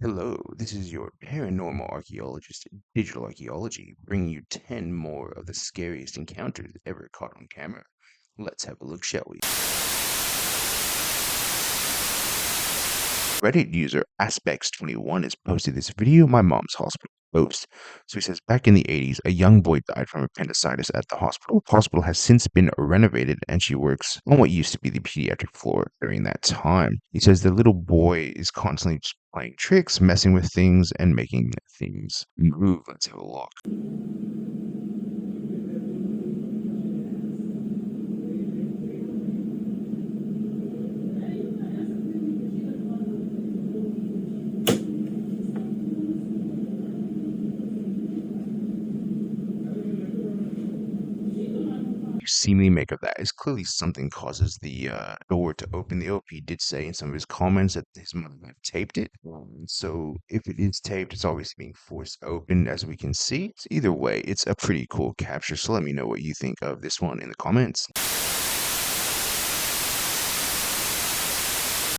Hello, this is your paranormal archaeologist, Digital Archaeology, bringing you 10 more of the scariest encounters ever caught on camera. Let's have a look, shall we? Reddit user Aspects21 has posted this video of my mom's hospital post. So he says, back in the 80s, a young boy died from appendicitis at the hospital. The hospital has since been renovated and she works on what used to be the pediatric floor during that time. He says the little boy is constantly just playing tricks, messing with things, and making things move. Let's have a look. You seemingly make of that is clearly something causes the door to open. The OP did say in some of his comments that his mother had taped it. So if it is taped, it's obviously being forced open, as we can see. So either way, it's a pretty cool capture. So let me know what you think of this one in the comments.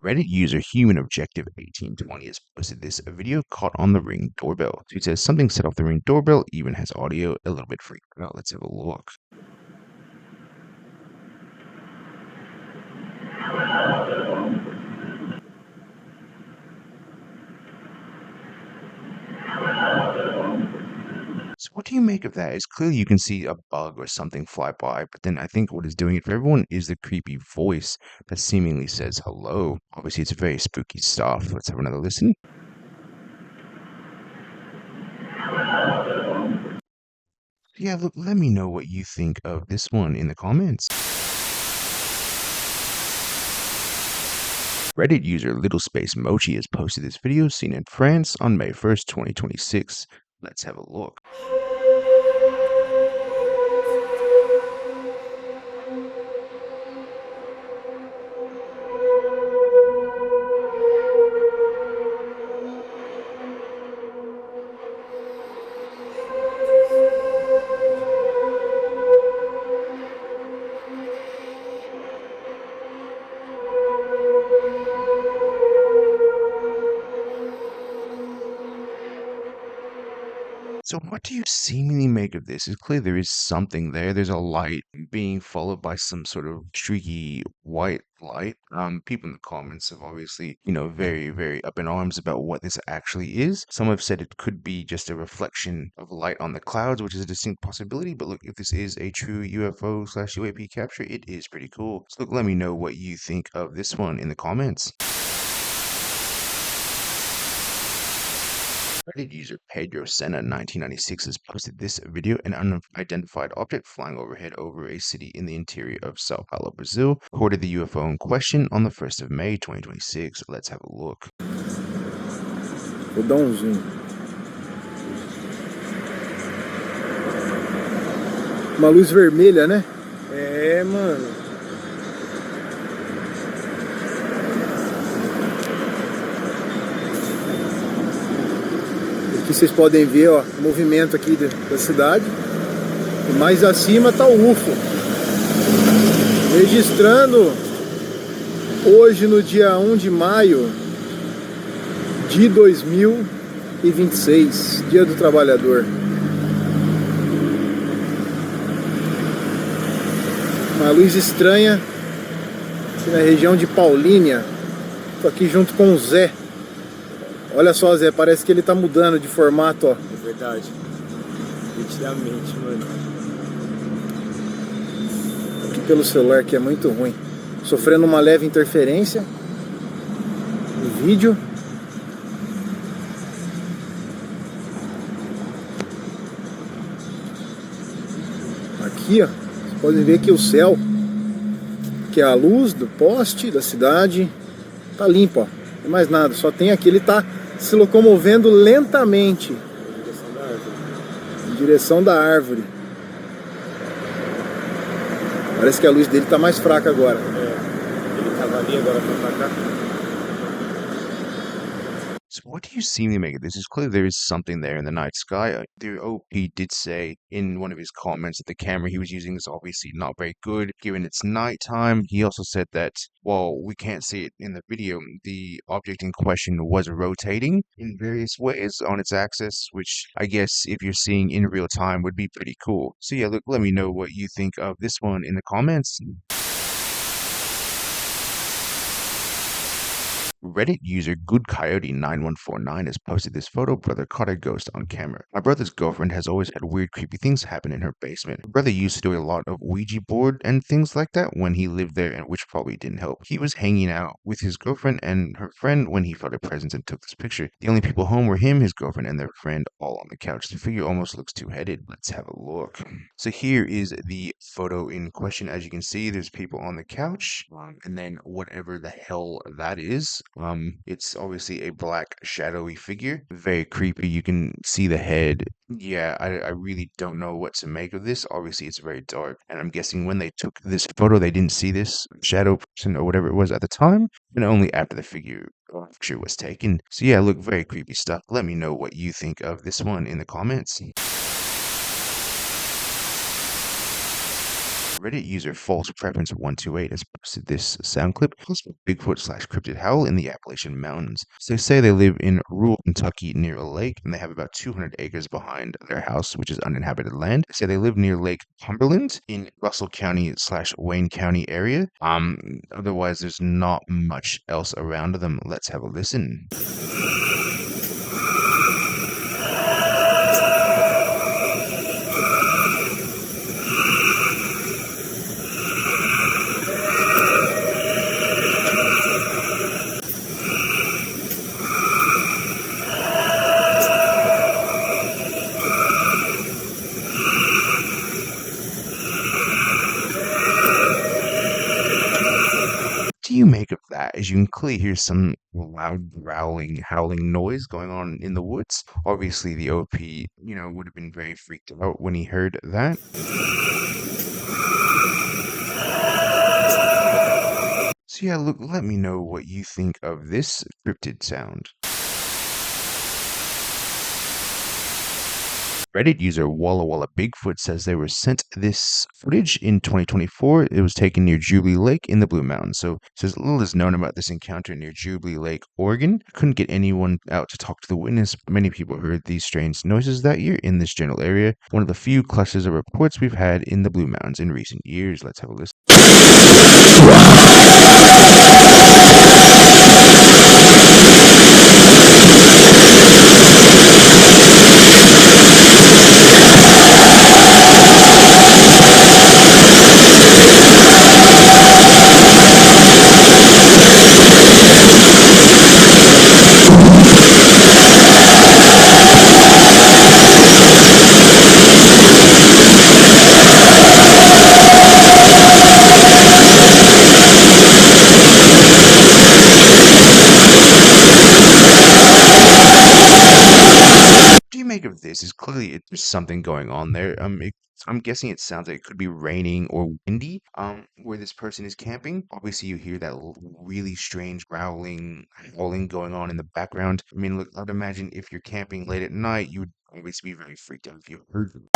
Reddit user Human Objective 1820 has posted this video caught on the Ring doorbell. So he says something set off the Ring doorbell, even has audio, a little bit freaked out. Let's have a look. So what do you make of that? It's clearly you can see a bug or something fly by, but then I think what is doing it for everyone is the creepy voice that seemingly says hello. Obviously, it's very spooky stuff. Let's have another listen. Yeah, look, let me know what you think of this one in the comments. Reddit user Little Space Mochi has posted this video seen in France on May 1st, 2026. Let's have a look. So what do you seemingly make of this? It's clear there is something there. There's a light being followed by some sort of streaky white light. People in the comments have obviously, very, very up in arms about what this actually is. Some have said it could be just a reflection of light on the clouds, which is a distinct possibility. But look, if this is a true UFO/UAP capture, it is pretty cool. So look, let me know what you think of this one in the comments. Reddit user Pedro Senna 1996 has posted this video, an unidentified object flying overhead over a city in the interior of Sao Paulo, Brazil, recorded the UFO in question on the 1st of May 2026. Let's have a look. Vou dar um zoom. Uma luz vermelha, né? É, mano. Aqui vocês podem ver, ó, o movimento aqui da cidade. E mais acima tá o UFO. Registrando hoje no dia 1 de maio de 2026, Dia do Trabalhador. Uma luz estranha aqui na região de Paulínia. Tô aqui junto com o Zé. Olha só, Zé, parece que ele tá mudando de formato, ó. É verdade. Nitidamente, mano. Aqui pelo celular, que é muito ruim. Sofrendo uma leve interferência no vídeo. Aqui, ó, vocês podem ver que o céu, que é a luz do poste da cidade, tá limpo, ó. Não tem mais nada, só tem aqui, ele tá se locomovendo lentamente em direção da árvore. Parece que a luz dele tá mais fraca agora. É, ele tava ali, agora foi pra cá. So what do you seemingly make of this? It's clear there is something there in the night sky. The OP did say in one of his comments that the camera he was using is obviously not very good given it's nighttime. He also said that while we can't see it in the video, the object in question was rotating in various ways on its axis, which I guess if you're seeing in real time would be pretty cool. So yeah, look, let me know what you think of this one in the comments. Reddit user GoodCoyote9149 has posted this photo. Brother caught a ghost on camera. My brother's girlfriend has always had weird, creepy things happen in her basement. My brother used to do a lot of Ouija board and things like that when he lived there, and which probably didn't help. He was hanging out with his girlfriend and her friend when he felt a presence and took this picture. The only people home were him, his girlfriend, and their friend all on the couch. The figure almost looks two-headed. Let's have a look. So here is the photo in question. As you can see, there's people on the couch, and then whatever the hell that is. It's obviously a black shadowy figure, very creepy. You can see the head. Yeah, I really don't know what to make of this. Obviously, it's very dark, and I'm guessing when they took this photo, they didn't see this shadow person or whatever it was at the time, and only after the picture was taken. So yeah, look, very creepy stuff. Let me know what you think of this one in the comments. Reddit user falsepreference128 has posted this sound clip of Bigfoot/cryptid howl in the Appalachian Mountains. So they say they live in rural Kentucky near a lake, and they have about 200 acres behind their house, which is uninhabited land. They say they live near Lake Cumberland in Russell County/Wayne County area. Otherwise, there's not much else around them. Let's have a listen. Do you make of that? As you can clearly hear some loud growling, howling noise going on in the woods. Obviously, the OP, would have been very freaked out when he heard that. So yeah, look, let me know what you think of this cryptid sound. Reddit user Walla Walla Bigfoot says they were sent this footage in 2024. It was taken near Jubilee Lake in the Blue Mountains. So it says little is known about this encounter near Jubilee Lake, Oregon. Couldn't get anyone out to talk to the witness. Many people heard these strange noises that year in this general area. One of the few clusters of reports we've had in the Blue Mountains in recent years. Let's have a listen. Make of this is clearly there's something going on there. I'm guessing it sounds like it could be raining or windy. Where this person is camping. Obviously, you hear that really strange growling, howling going on in the background. I mean, look, I'd imagine if you're camping late at night, you would obviously be very freaked out if you heard them.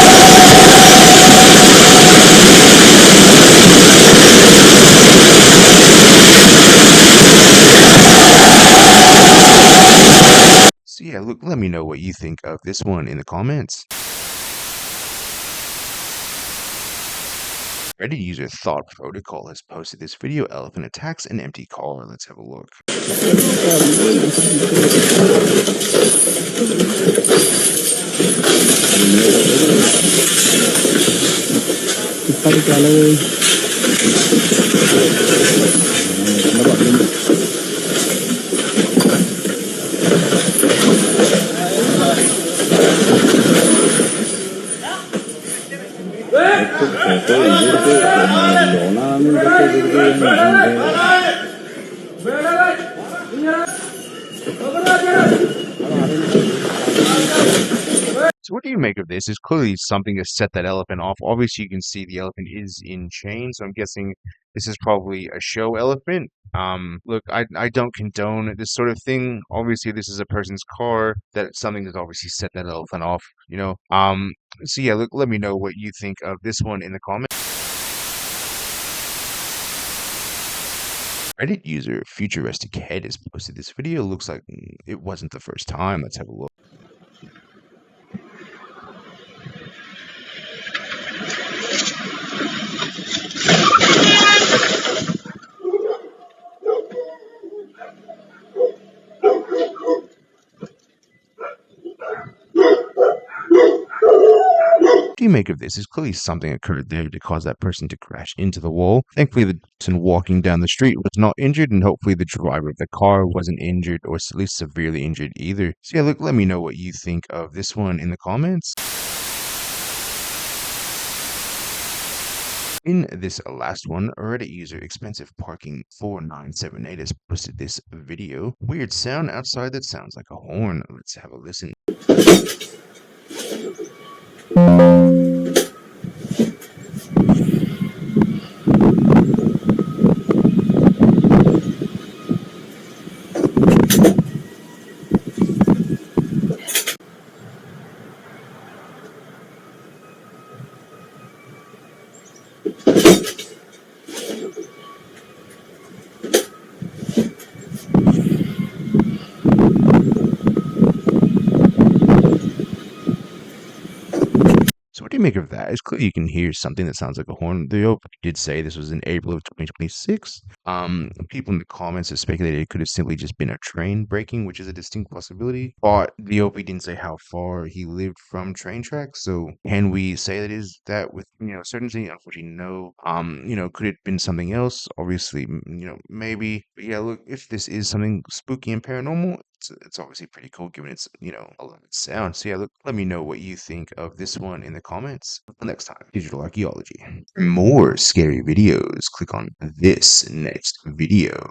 So yeah, look, let me know what you think of this one in the comments. Reddit user Thought Protocol has posted this video, Elephant Attacks an Empty Car. Let's have a look. So what do you make of this? It's clearly something to set that elephant off. Obviously, you can see the elephant is in chains, so I'm guessing this is probably a show elephant. Look, I don't condone this sort of thing. Obviously, this is a person's car. That's something that's obviously set that elephant off, you know. So yeah, look, let me know what you think of this one in the comments. Reddit user Futuristic Head has posted this video. Looks like it wasn't the first time. Let's have a look. What do you make of this? Is clearly something occurred there to cause that person to crash into the wall. Thankfully, the person walking down the street was not injured, and hopefully the driver of the car wasn't injured or at least severely injured either. So yeah, look, let me know what you think of this one in the comments. In this last one, Reddit user Expensive Parking 4978 has posted this video. Weird sound outside that sounds like a horn. Let's have a listen. So what do you make of that? It's clear you can hear something that sounds like a horn. The OP did say this was in April of 2026. People in the comments have speculated it could have simply just been a train braking, which is a distinct possibility. But the OP didn't say how far he lived from train tracks. So can we say that is that with certainty? Unfortunately, no. Could it have been something else? Obviously, maybe. But yeah, look, if this is something spooky and paranormal, it's obviously pretty cool given it's a lot of sound. So yeah, look, let me know what you think of this one in the comments. Until next time, digital archaeology. For more scary videos, click on this next video.